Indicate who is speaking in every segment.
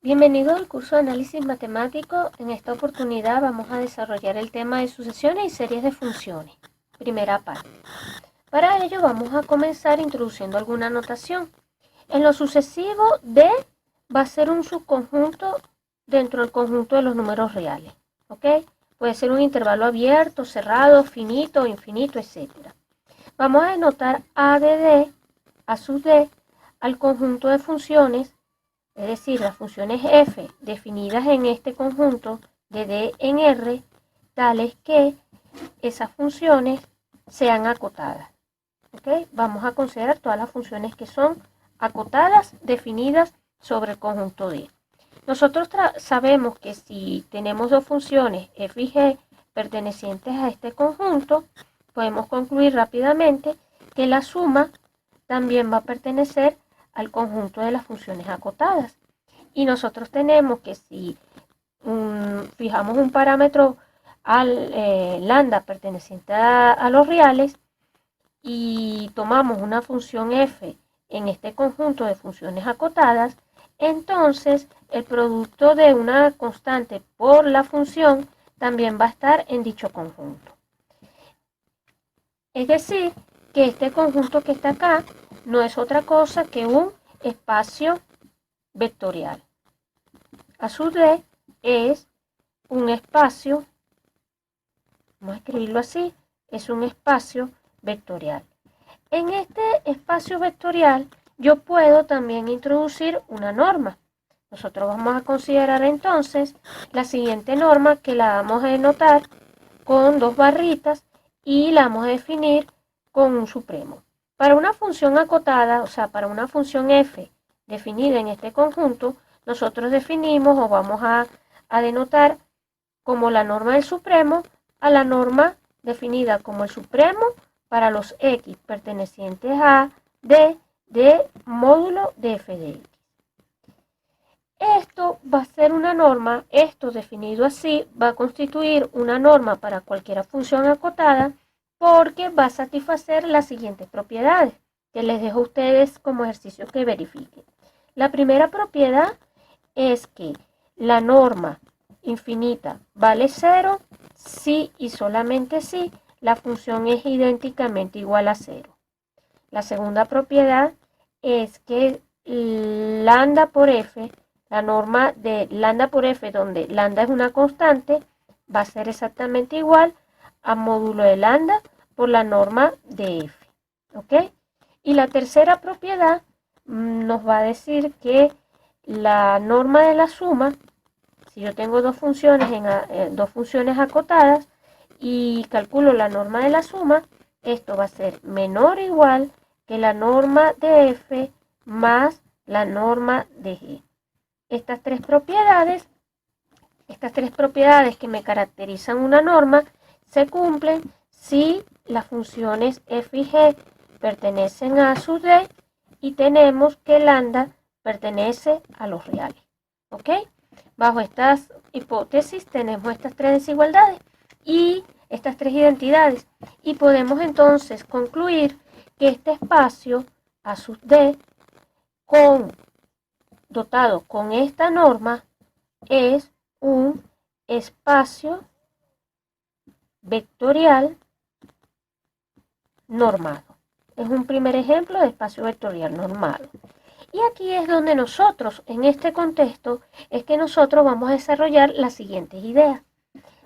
Speaker 1: Bienvenido al curso de análisis matemático. En esta oportunidad vamos a desarrollar el tema de sucesiones y series de funciones. Primera parte. Para ello vamos a comenzar introduciendo alguna notación. En lo sucesivo, D va a ser un subconjunto dentro del conjunto de los números reales. ¿Ok? Puede ser un intervalo abierto, cerrado, finito, infinito, etc. Vamos a denotar A de D, A sub D, al conjunto de funciones, es decir, las funciones f definidas en este conjunto de D en R, tales que esas funciones sean acotadas. ¿Okay? Vamos a considerar todas las funciones que son acotadas, definidas sobre el conjunto D. Nosotros sabemos que si tenemos dos funciones f y g pertenecientes a este conjunto, podemos concluir rápidamente que la suma también va a pertenecer al conjunto de las funciones acotadas. Y nosotros tenemos que si fijamos un parámetro al lambda perteneciente a los reales y tomamos una función f en este conjunto de funciones acotadas, entonces el producto de una constante por la función también va a estar en dicho conjunto. Es decir, que este conjunto que está acá no es otra cosa que un espacio vectorial. A su vez es un espacio, vamos a escribirlo así, es un espacio vectorial. En este espacio vectorial yo puedo también introducir una norma. Nosotros vamos a considerar entonces la siguiente norma, que la vamos a denotar con dos barritas y la vamos a definir con un supremo. Para una función acotada, o sea, para una función f definida en este conjunto, nosotros definimos o vamos a denotar como la norma del supremo a la norma definida como el supremo para los x pertenecientes a d de módulo de f de x. Esto va a ser una norma, esto definido así, va a constituir una norma para cualquier función acotada porque va a satisfacer las siguientes propiedades que les dejo a ustedes como ejercicio que verifiquen. La primera propiedad es que la norma infinita vale 0 si y solamente si la función es idénticamente igual a 0. La segunda propiedad es que lambda por f, la norma de lambda por f, donde lambda es una constante, va a ser exactamente igual a módulo de lambda por la norma de f. ¿Ok? Y la tercera propiedad nos va a decir que la norma de la suma, si yo tengo dos funciones acotadas y calculo la norma de la suma, esto va a ser menor o igual que la norma de f más la norma de g. Estas tres propiedades que me caracterizan una norma se cumplen si las funciones f y g pertenecen a sub d y tenemos que lambda pertenece a los reales. ¿Ok? Bajo estas hipótesis tenemos estas tres desigualdades y estas tres identidades y podemos entonces concluir que este espacio a sub d dotado con esta norma es un espacio vectorial normado. Es un primer ejemplo de espacio vectorial normado. Y aquí es donde nosotros, en este contexto, es que nosotros vamos a desarrollar las siguientes ideas.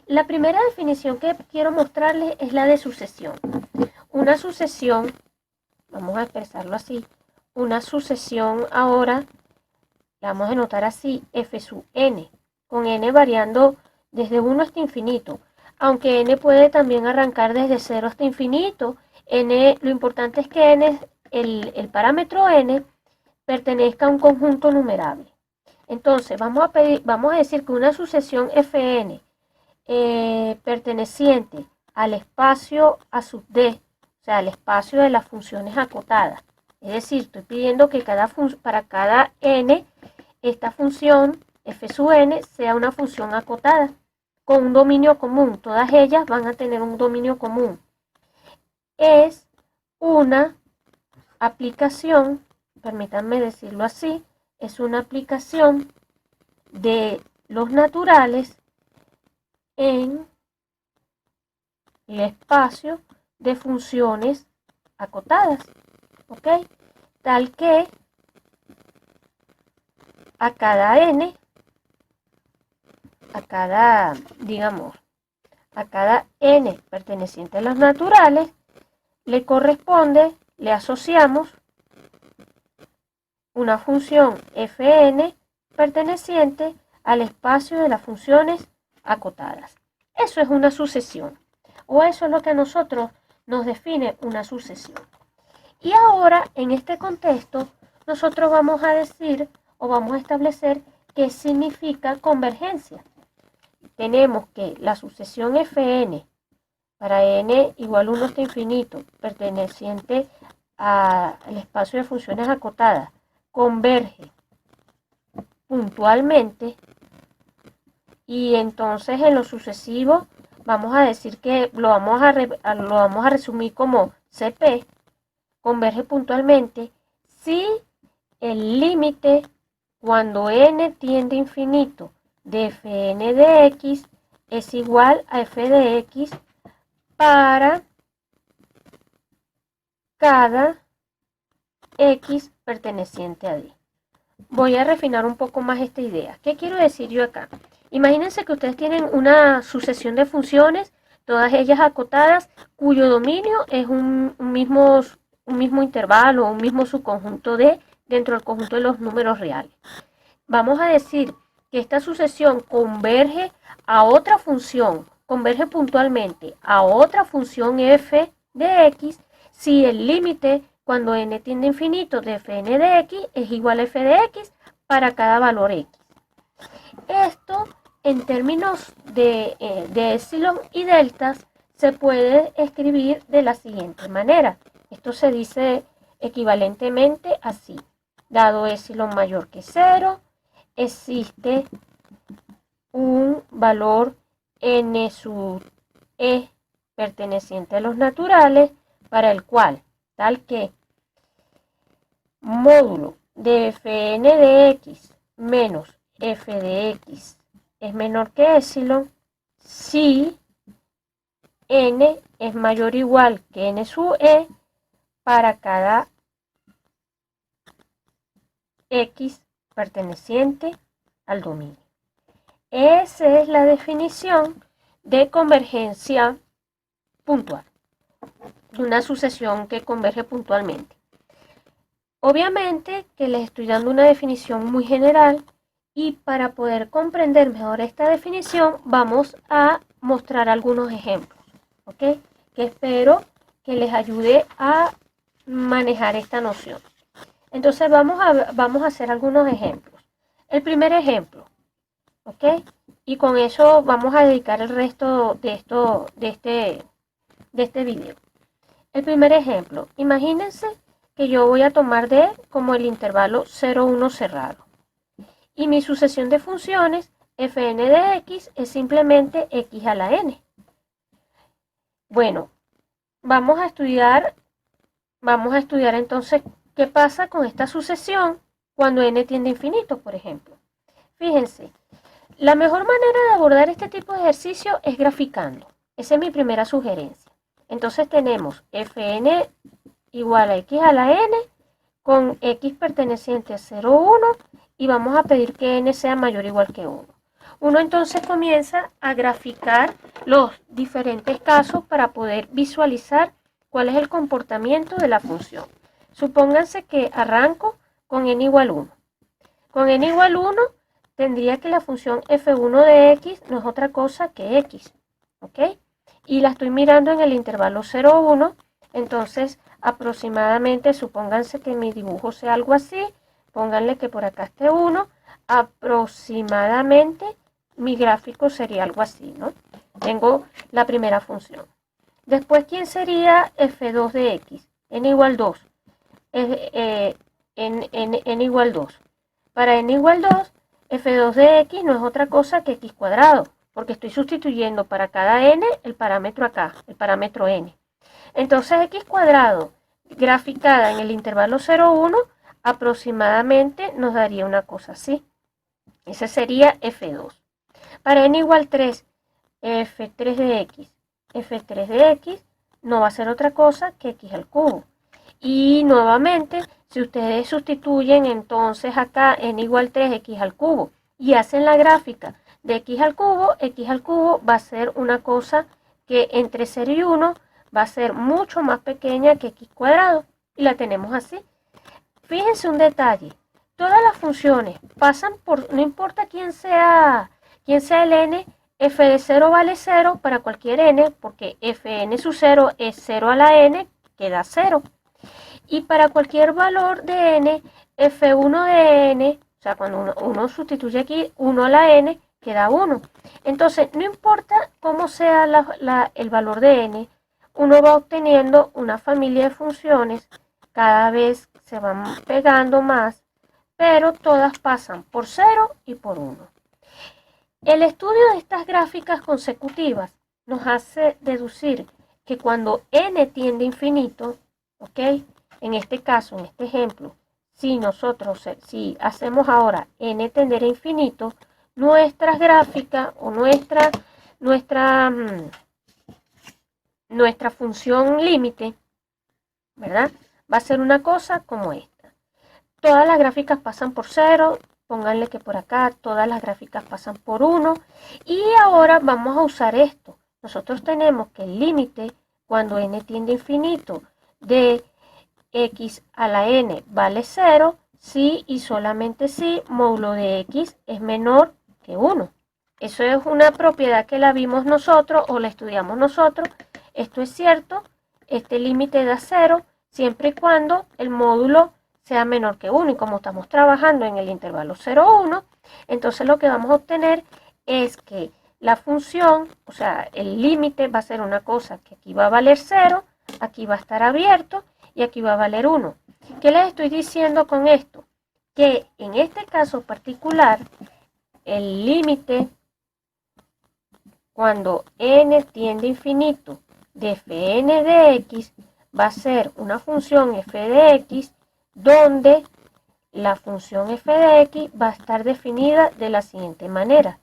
Speaker 1: La primera definición que quiero mostrarles es la de sucesión. Una sucesión, vamos a expresarlo así, una sucesión ahora, la vamos a anotar así, f sub n, con n variando desde 1 hasta infinito, aunque n puede también arrancar desde 0 hasta infinito. N, lo importante es que n, el parámetro n, pertenezca a un conjunto numerable. Entonces, vamos a decir que una sucesión fn perteneciente al espacio a sub d, o sea, al espacio de las funciones acotadas. Es decir, estoy pidiendo que para cada n, esta función f sub n sea una función acotada con un dominio común. Todas ellas van a tener un dominio común. Es una aplicación, permítanme decirlo así, es una aplicación de los naturales en el espacio de funciones acotadas, ¿ok? Tal que a cada n, a cada n perteneciente a los naturales, le corresponde, le asociamos una función fn perteneciente al espacio de las funciones acotadas. Eso es una sucesión, o eso es lo que a nosotros nos define una sucesión. Y ahora, en este contexto, nosotros vamos a decir o vamos a establecer qué significa convergencia. Tenemos que la sucesión fn para n igual 1 hasta infinito, perteneciente al espacio de funciones acotadas, converge puntualmente, y entonces en lo sucesivo vamos a decir que lo vamos a resumir como CP, converge puntualmente si el límite cuando n tiende a infinito de fn de x es igual a f de x para cada x perteneciente a D. Voy a refinar un poco más esta idea. ¿Qué quiero decir yo acá? Imagínense que ustedes tienen una sucesión de funciones, todas ellas acotadas, cuyo dominio es un mismo intervalo, un mismo subconjunto D dentro del conjunto de los números reales. Vamos a decir que esta sucesión converge a otra función, converge puntualmente a otra función f de x si el límite cuando n tiende a infinito de fn de x es igual a f de x para cada valor x. Esto en términos de epsilon y deltas se puede escribir de la siguiente manera. Esto se dice equivalentemente así. Dado epsilon mayor que 0, existe un valor n sub e perteneciente a los naturales para el cual tal que módulo de fn de x menos f de x es menor que epsilon si n es mayor o igual que n sub e para cada x perteneciente al dominio. Esa es la definición de convergencia puntual, de una sucesión que converge puntualmente. Obviamente que les estoy dando una definición muy general y para poder comprender mejor esta definición vamos a mostrar algunos ejemplos, ¿ok? Que espero que les ayude a manejar esta noción. Entonces vamos a hacer algunos ejemplos. El primer ejemplo, ¿ok? Y con eso vamos a dedicar el resto de este video. El primer ejemplo, imagínense que yo voy a tomar D como el intervalo 0, 1 cerrado. Y mi sucesión de funciones fn de x es simplemente x a la n. Bueno, vamos a estudiar entonces qué pasa con esta sucesión cuando n tiende a infinito, por ejemplo. Fíjense, la mejor manera de abordar este tipo de ejercicio es graficando. Esa es mi primera sugerencia. Entonces tenemos fn igual a x a la n con x perteneciente a 0, 1 y vamos a pedir que n sea mayor o igual que 1. Uno entonces comienza a graficar los diferentes casos para poder visualizar cuál es el comportamiento de la función. Supónganse que arranco con n igual 1. Con n igual 1 tendría que la función f1 de x no es otra cosa que x, ¿ok? Y la estoy mirando en el intervalo 0, 1, entonces aproximadamente, supónganse que mi dibujo sea algo así, pónganle que por acá esté 1, aproximadamente mi gráfico sería algo así, ¿no? Tengo la primera función. Después, ¿quién sería f2 de x? N igual 2. N igual 2. Para n igual 2, f2 de x no es otra cosa que x cuadrado, porque estoy sustituyendo para cada n el parámetro acá, el parámetro n. Entonces x cuadrado graficada en el intervalo 0, 1 aproximadamente nos daría una cosa así. Ese sería F2. Para n igual 3, F3 de X. F3 de X no va a ser otra cosa que X al cubo. Y nuevamente, si ustedes sustituyen entonces acá n igual 3, X al cubo, y hacen la gráfica de X al cubo va a ser una cosa que entre 0 y 1 va a ser mucho más pequeña que X cuadrado. Y la tenemos así. Fíjense un detalle. Todas las funciones pasan por, no importa quién sea el n, f de 0 vale 0 para cualquier n, porque fn sub 0 es 0 a la n, queda 0. Y para cualquier valor de n, f1 de n, o sea, cuando uno sustituye aquí 1 a la n, queda 1. Entonces, no importa cómo sea el valor de n, uno va obteniendo una familia de funciones, cada vez se van pegando más, pero todas pasan por 0 y por 1. El estudio de estas gráficas consecutivas nos hace deducir que cuando n tiende a infinito, ¿ok? En este caso, en este ejemplo, si hacemos ahora n tender a infinito, nuestras gráficas o nuestra función límite, ¿verdad? Va a ser una cosa como esta. Todas las gráficas pasan por 0, pónganle que por acá todas las gráficas pasan por 1. Y ahora vamos a usar esto. Nosotros tenemos que el límite cuando n tiende a infinito de x a la n vale 0, si y solamente si módulo de x es menor que 1. Eso es una propiedad que la vimos nosotros o la estudiamos nosotros. Esto es cierto, este límite da 0 siempre y cuando el módulo sea menor que 1. Y como estamos trabajando en el intervalo 0, 1, entonces lo que vamos a obtener es que la función, o sea, el límite va a ser una cosa que aquí va a valer 0, aquí va a estar abierto y aquí va a valer 1. ¿Qué les estoy diciendo con esto? Que en este caso particular, el límite cuando n tiende a infinito de fn de x va a ser una función f de x donde la función f de x va a estar definida de la siguiente manera.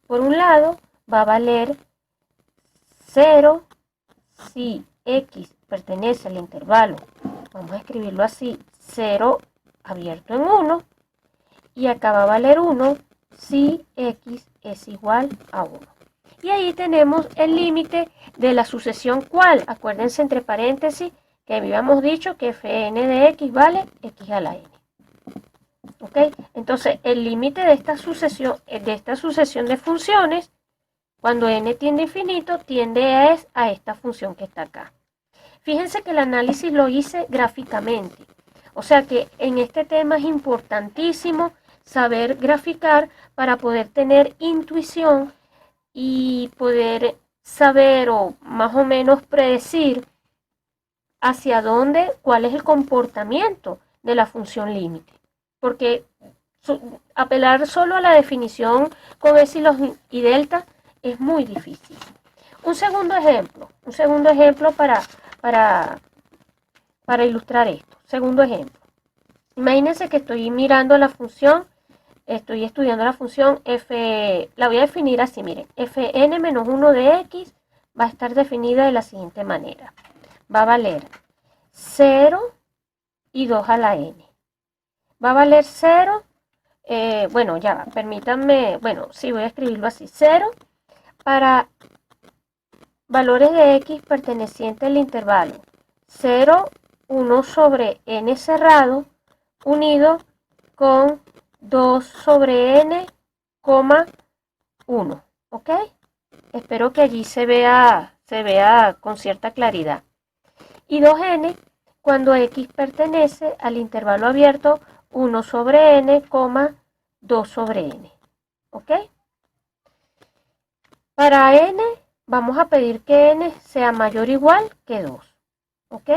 Speaker 1: Por un lado, va a valer 0 si x pertenece al intervalo, vamos a escribirlo así, 0 abierto en 1, y acá va a valer 1 si x es igual a 1. Y ahí tenemos el límite de la sucesión cual, acuérdense entre paréntesis que habíamos dicho que fn de x vale x a la n. ¿Ok? Entonces el límite de esta sucesión de funciones, cuando n tiende a infinito, tiende a esta función que está acá. Fíjense que el análisis lo hice gráficamente. O sea que en este tema es importantísimo saber graficar para poder tener intuición y poder saber o más o menos predecir hacia dónde, cuál es el comportamiento de la función límite. Porque apelar solo a la definición con epsilon y delta es muy difícil. Un segundo ejemplo para ilustrar esto. Segundo ejemplo. Imagínense que estoy mirando la función, estoy estudiando la función f, la voy a definir así, miren, fn menos 1 de x va a estar definida de la siguiente manera. Va a valer 0 y 2 a la n. Va a valer 0, bueno, ya va, permítanme, bueno, sí, voy a escribirlo así, 0 para valores de x pertenecientes al intervalo 0, 1 sobre n cerrado, unido con 2 sobre n, 1, ¿ok? Espero que allí se vea con cierta claridad. Y 2n cuando x pertenece al intervalo abierto 1 sobre n, 2 sobre n, ¿ok? Para n vamos a pedir que n sea mayor o igual que 2, ¿ok?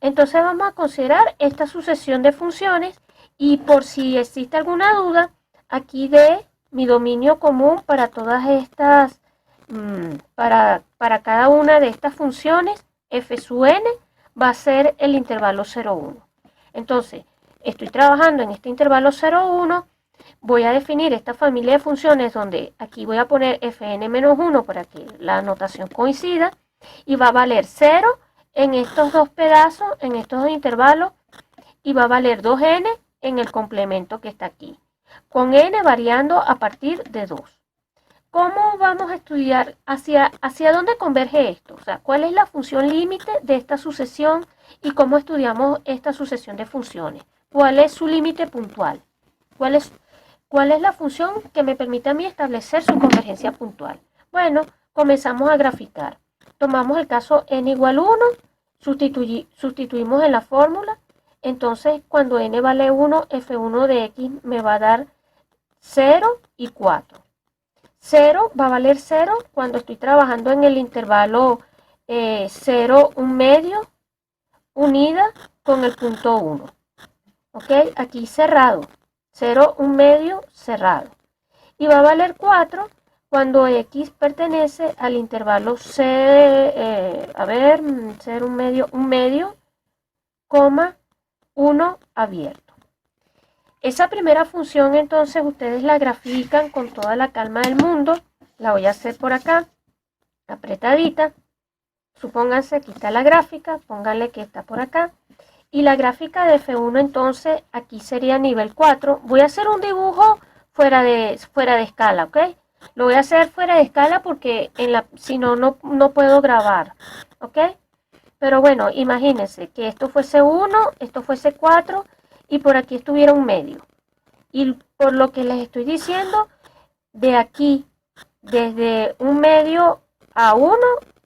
Speaker 1: Entonces vamos a considerar esta sucesión de funciones y por si existe alguna duda, aquí de mi dominio común para todas estas, para cada una de estas funciones, f sub n va a ser el intervalo 0, 1. Entonces, estoy trabajando en este intervalo 0, 1 Voy a definir esta familia de funciones donde aquí voy a poner fn-1 para que la notación coincida y va a valer 0 en estos dos pedazos, en estos dos intervalos, y va a valer 2n en el complemento que está aquí, con n variando a partir de 2. ¿Cómo vamos a estudiar hacia dónde converge esto? O sea, ¿cuál es la función límite de esta sucesión y cómo estudiamos esta sucesión de funciones? ¿Cuál es su límite puntual? ¿Cuál es la función que me permite a mí establecer su convergencia puntual? Bueno, comenzamos a graficar. Tomamos el caso n igual 1, sustituimos en la fórmula. Entonces, cuando n vale 1, f1 de x me va a dar 0 y 4. 0 va a valer 0 cuando estoy trabajando en el intervalo 0, 1 medio, unida con el punto 1. ¿Ok? Aquí cerrado. 0, 1 medio, cerrado. Y va a valer 4 cuando x pertenece al intervalo 0, 1 medio, coma, 1 abierto. Esa primera función entonces ustedes la grafican con toda la calma del mundo. La voy a hacer por acá, apretadita. Supónganse, aquí está la gráfica, pónganle que está por acá. Y la gráfica de F1 entonces aquí sería nivel 4. Voy a hacer un dibujo fuera de escala, ¿ok? Lo voy a hacer fuera de escala porque si no, no puedo grabar, ¿ok? Pero bueno, imagínense que esto fuese 1, esto fuese 4 y por aquí estuviera un medio. Y por lo que les estoy diciendo, de aquí, desde un medio a 1,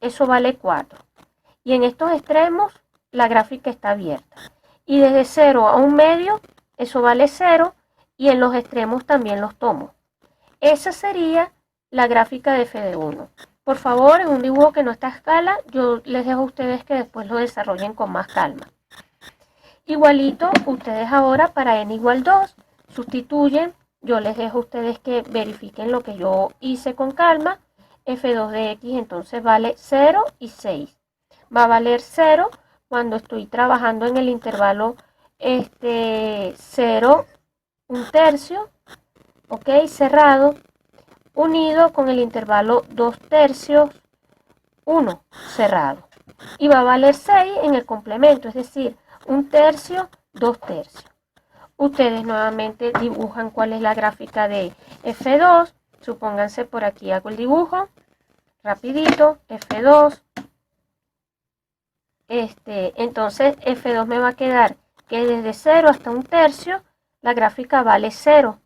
Speaker 1: eso vale 4. Y en estos extremos, la gráfica está abierta. Y desde 0 a un medio, eso vale 0. Y en los extremos también los tomo. Esa sería la gráfica de f de 1. Por favor, en un dibujo que no está a escala, yo les dejo a ustedes que después lo desarrollen con más calma. Igualito, ustedes ahora para n igual 2 sustituyen. Yo les dejo a ustedes que verifiquen lo que yo hice con calma. f2 de x entonces vale 0 y 6. Va a valer 0 cuando estoy trabajando en el intervalo 0, 1 tercio, ok, cerrado, unido con el intervalo 2 tercios, 1, cerrado. Y va a valer 6 en el complemento, es decir, 1 tercio, 2 tercios. Ustedes nuevamente dibujan cuál es la gráfica de F2. Supónganse por aquí hago el dibujo. Rapidito, F2. Entonces F2 me va a quedar que desde 0 hasta 1 tercio la gráfica vale 0.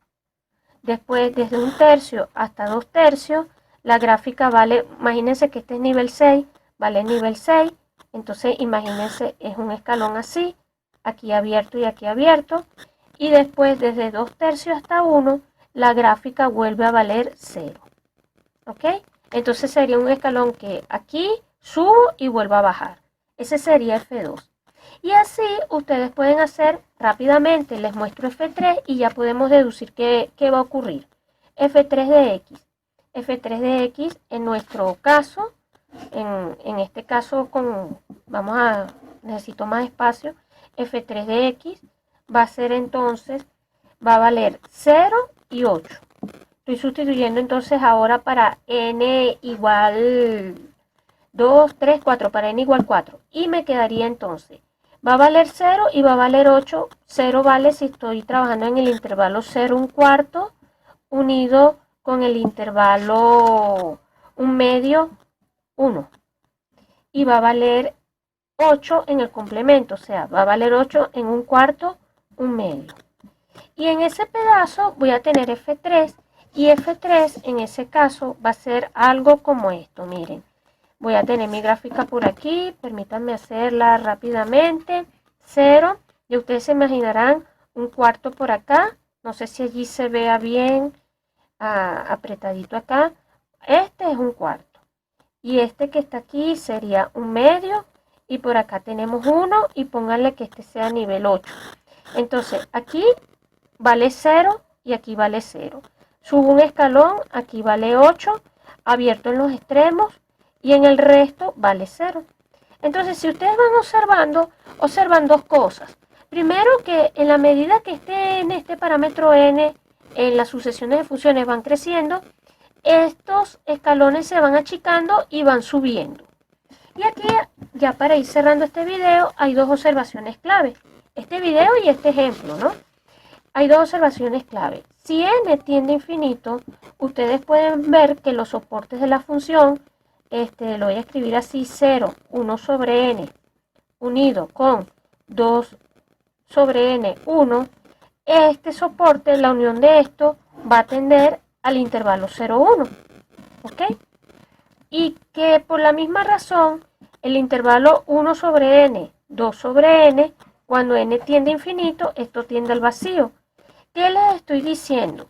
Speaker 1: Después desde 1 tercio hasta 2 tercios la gráfica vale, imagínense que este es nivel 6, vale nivel 6. Entonces imagínense es un escalón así, aquí abierto y aquí abierto. Y después desde 2 tercios hasta 1 la gráfica vuelve a valer 0. ¿Ok? Entonces sería un escalón que aquí subo y vuelvo a bajar. Ese sería F2. Y así ustedes pueden hacer rápidamente. Les muestro F3 y ya podemos deducir qué va a ocurrir. F3 de X. F3 de X en nuestro caso, en este caso necesito más espacio. F3 de X va a ser entonces, va a valer 0 y 8. Estoy sustituyendo entonces ahora para n igual 2, 3, 4, para n igual 4. Y me quedaría entonces, va a valer 0 y va a valer 8. 0 vale si estoy trabajando en el intervalo 0, 1 cuarto, unido con el intervalo 1 medio, 1. Y va a valer 8 en el complemento, o sea, va a valer 8 en 1 cuarto, 1 medio. Y en ese pedazo voy a tener F3. Y F3 en ese caso va a ser algo como esto, miren. Voy a tener mi gráfica por aquí, permítanme hacerla rápidamente. 0, y ustedes se imaginarán 1 cuarto por acá. No sé si allí se vea bien, apretadito acá. Este es 1 cuarto. Y este que está aquí sería 1 medio. Y por acá tenemos 1 y pónganle que este sea nivel 8. Entonces aquí vale 0 y aquí vale 0. Subo un escalón, aquí vale 8, abierto en los extremos y en el resto vale 0. Entonces, si ustedes van observando, observan dos cosas. Primero, que en la medida que esté en este parámetro n en las sucesiones de funciones van creciendo, estos escalones se van achicando y van subiendo. Y aquí, ya para ir cerrando este video, hay dos observaciones clave. Este video y este ejemplo, ¿no? Hay dos observaciones clave. Si n tiende a infinito, ustedes pueden ver que los soportes de la función, lo voy a escribir así, 0, 1 sobre n, unido con 2 sobre n, 1, este soporte, la unión de esto, va a tender al intervalo 0, 1. ¿Ok? Y que por la misma razón, el intervalo 1 sobre n, 2 sobre n, cuando n tiende a infinito, esto tiende al vacío. ¿Qué les estoy diciendo?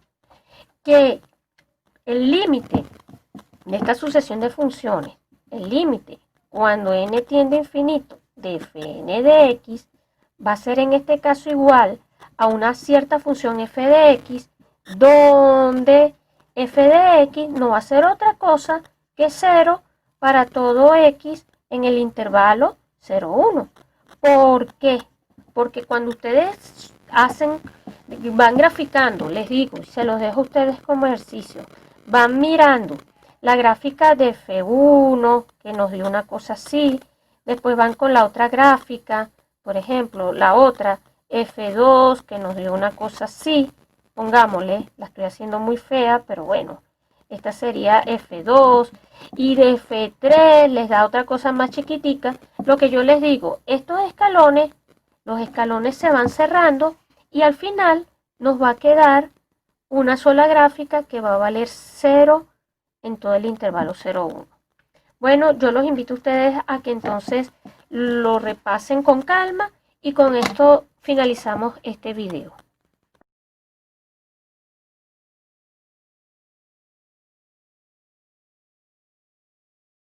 Speaker 1: Que el límite de esta sucesión de funciones, el límite cuando n tiende a infinito de fn de x, va a ser en este caso igual a una cierta función f de x, donde f de x no va a ser otra cosa que 0 para todo x en el intervalo 0, 1. ¿Por qué? Porque cuando ustedes van graficando, les digo, y se los dejo a ustedes como ejercicio, van mirando la gráfica de F1, que nos dio una cosa así, después van con la otra gráfica, por ejemplo, la otra F2, que nos dio una cosa así, pongámosle, la estoy haciendo muy fea, pero bueno, esta sería F2, y de F3 les da otra cosa más chiquitica. Lo que yo les digo, estos escalones, los escalones se van cerrando y al final nos va a quedar una sola gráfica que va a valer 0 en todo el intervalo 0, 1. Bueno, yo los invito a ustedes a que entonces lo repasen con calma y con esto finalizamos este video.